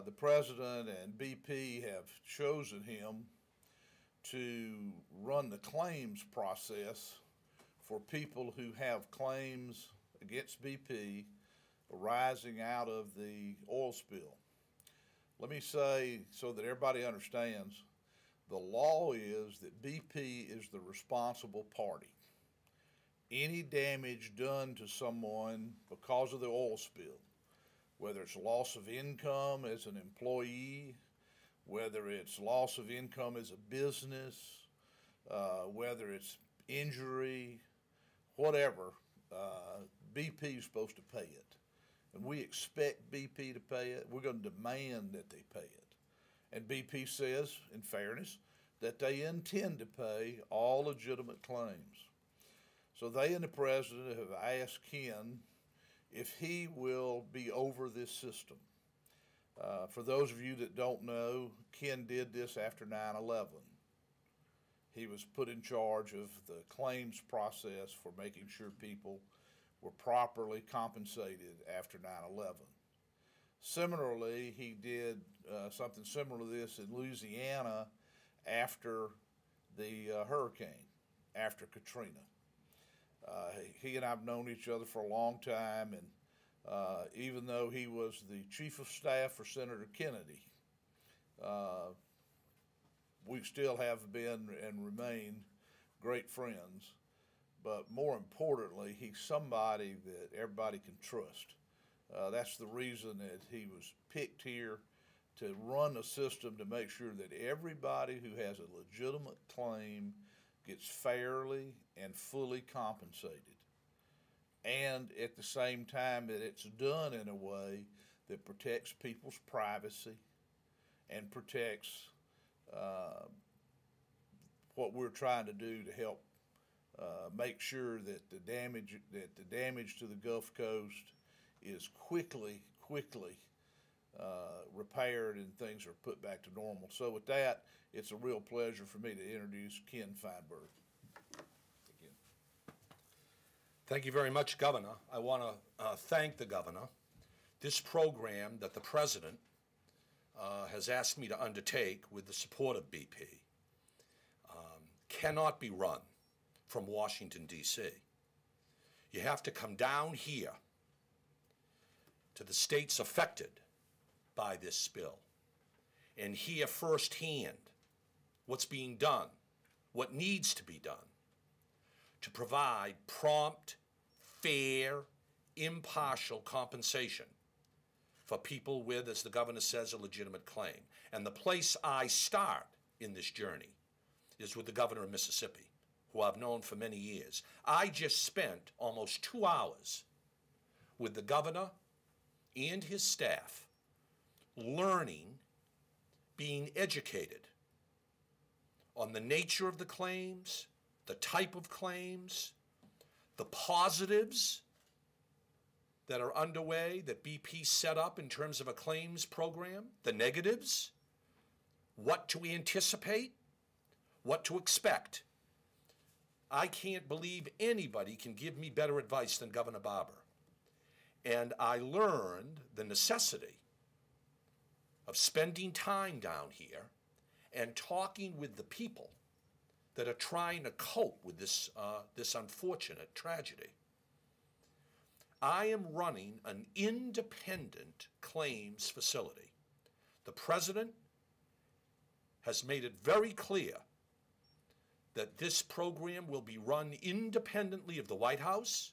The president and BP have chosen him to run the claims process for people who have claims against BP arising out of the oil spill. Let me say, so that everybody understands, the law is that BP is the responsible party. Any damage done to someone because of the oil spill, whether it's loss of income as an employee, whether it's loss of income as a business, whether it's injury, whatever, BP is supposed to pay it. And we expect BP to pay it. We're going to demand that they pay it. And BP says, in fairness, that they intend to pay all legitimate claims. So they and the president have asked Ken if he will be over this system. For those of you that don't know, Ken did this after 9/11. He was put in charge of the claims process for making sure people were properly compensated after 9/11. Similarly, he did something similar to this in Louisiana after the hurricane, after Katrina. He and I have known each other for a long time, and even though he was the chief of staff for Senator Kennedy, we still have been and remain great friends. But more importantly, he's somebody that everybody can trust. That's the reason that he was picked here, to run a system to make sure that everybody who has a legitimate claim gets fairly and fully compensated. And at the same time that it's done in a way that protects people's privacy and protects what we're trying to do to help make sure that the damage to the Gulf Coast is quickly repaired and things are put back to normal. So with that, it's a real pleasure for me to introduce Ken Feinberg. Again. Thank you very much, Governor. I want to thank the Governor. This program that the President has asked me to undertake with the support of BP cannot be run from Washington, D.C. You have to come down here to the states affected by this spill and hear firsthand what's being done, what needs to be done to provide prompt, fair, impartial compensation for people with, as the Governor says, a legitimate claim. And the place I start in this journey is with the Governor of Mississippi, who I've known for many years. I just spent almost 2 hours with the Governor and his staff learning, being educated on the nature of the claims, the type of claims, the positives that are underway that BP set up in terms of a claims program, the negatives, what to anticipate, what to expect. I can't believe anybody can give me better advice than Governor Barbour. And I learned the necessity of spending time down here and talking with the people that are trying to cope with this, this unfortunate tragedy. I am running an independent claims facility. The President has made it very clear that this program will be run independently of the White House,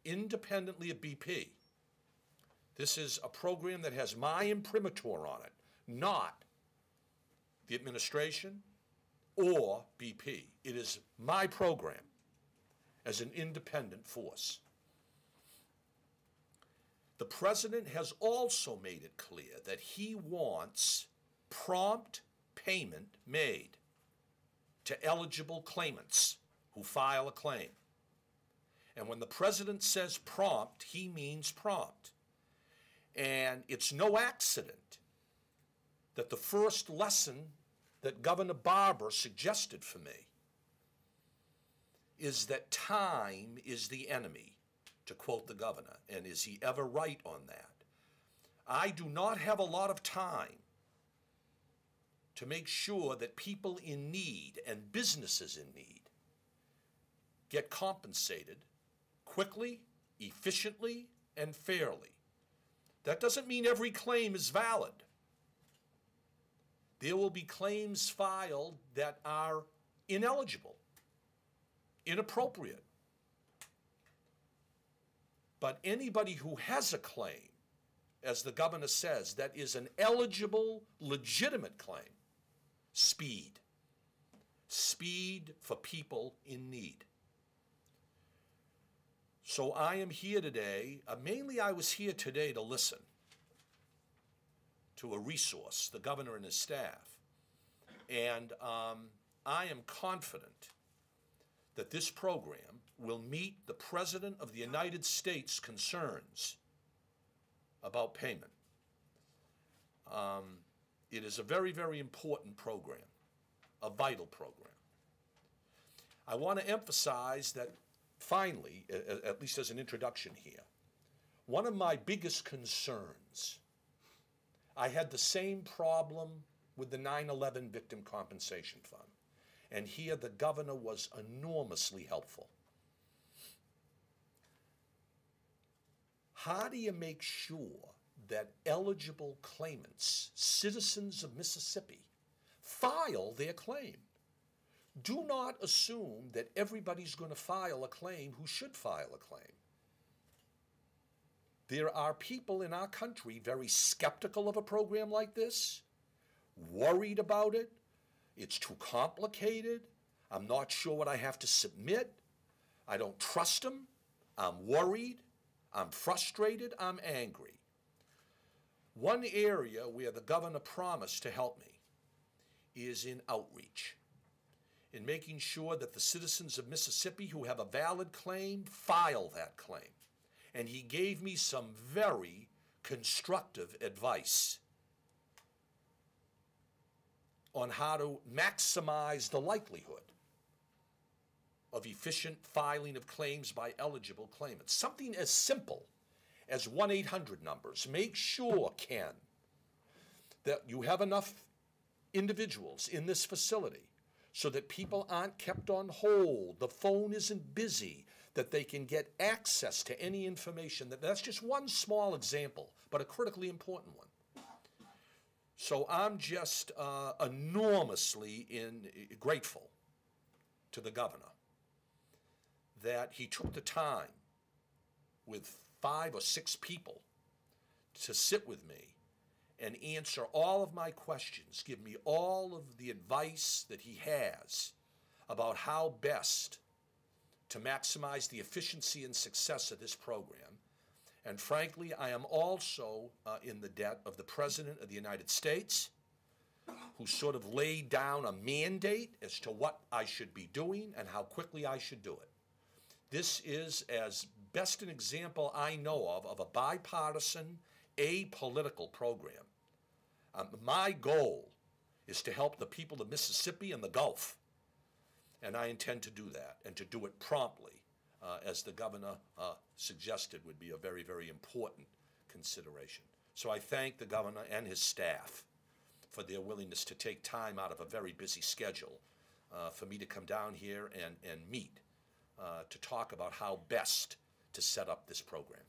independently of BP. This is a program that has my imprimatur on it, not the administration or BP. It is my program as an independent force. The President has also made it clear that he wants prompt payment made to eligible claimants who file a claim. And when the President says prompt, he means prompt. And it's no accident that the first lesson that Governor Barbour suggested for me is that time is the enemy, to quote the Governor. And is he ever right on that? I do not have a lot of time to make sure that people in need and businesses in need get compensated quickly, efficiently, and fairly. That doesn't mean every claim is valid. There will be claims filed that are ineligible, inappropriate. But anybody who has a claim, as the governor says, that is an eligible, legitimate claim, speed. Speed for people in need. So I am here today, mainly I was here today to listen to a resource, the governor and his staff. And I am confident that this program will meet the President of the United States' concerns about payment. It is a very, very important program, a vital program. I want to emphasize that finally, at least as an introduction here, one of my biggest concerns, I had the same problem with the 9/11 Victim Compensation Fund. And here the governor was enormously helpful. How do you make sure that eligible claimants, citizens of Mississippi, file their claim? Do not assume that everybody's going to file a claim who should file a claim. There are people in our country very skeptical of a program like this, worried about it. It's too complicated. I'm not sure what I have to submit. I don't trust them. I'm worried. I'm frustrated. I'm angry. One area where the governor promised to help me is in outreach, in making sure that the citizens of Mississippi who have a valid claim file that claim. And he gave me some very constructive advice on how to maximize the likelihood of efficient filing of claims by eligible claimants. Something as simple as 1-800 numbers. Make sure, Ken, that you have enough individuals in this facility so that people aren't kept on hold, the phone isn't busy, that they can get access to any information. That's just one small example, but a critically important one. So I'm just enormously grateful to the governor that he took the time with 5 or 6 people to sit with me and answer all of my questions, give me all of the advice that he has about how best to maximize the efficiency and success of this program. And frankly, I am also in the debt of the President of the United States, who sort of laid down a mandate as to what I should be doing and how quickly I should do it. This is as best an example I know of a bipartisan, apolitical program. My goal is to help the people of Mississippi and the Gulf, and I intend to do that, and to do it promptly, as the governor suggested would be a very, very important consideration. So I thank the governor and his staff for their willingness to take time out of a very busy schedule for me to come down here and meet to talk about how best to set up this program.